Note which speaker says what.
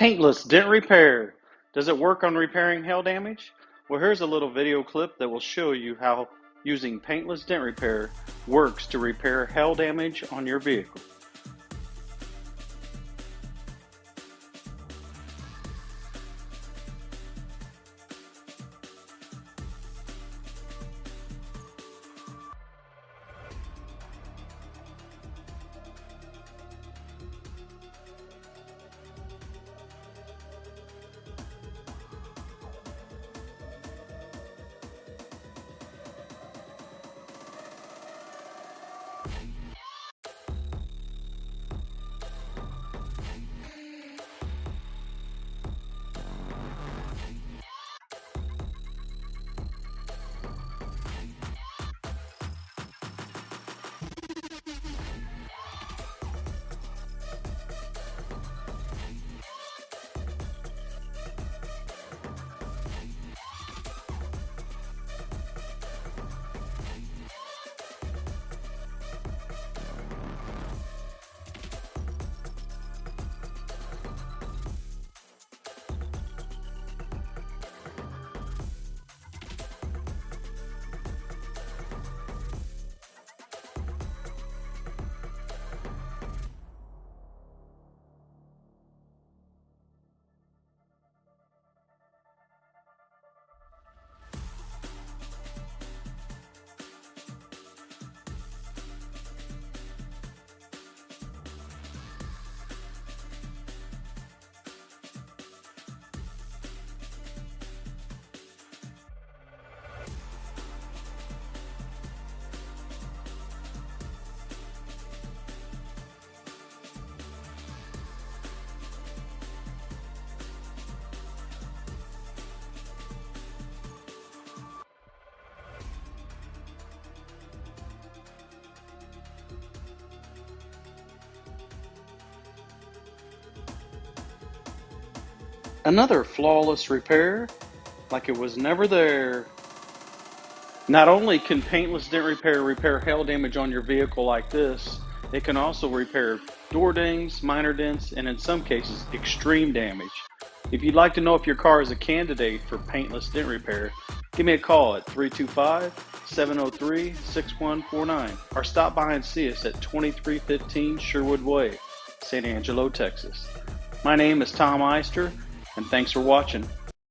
Speaker 1: Paintless Dent Repair. Does it work on repairing hail damage? Well, here's a little video clip that will show you how using Paintless Dent Repair works to repair hail damage on your vehicle. Another flawless repair, like it was never there. Not only can Paintless Dent Repair repair hail damage on your vehicle like this, it can also repair door dings, minor dents, and in some cases, extreme damage. If you'd like to know if your car is a candidate for Paintless Dent Repair, give me a call at 325-703-6149 or stop by and see us at 2315 Sherwood Way, San Angelo, Texas. My name is Tom Eister, and thanks for watching.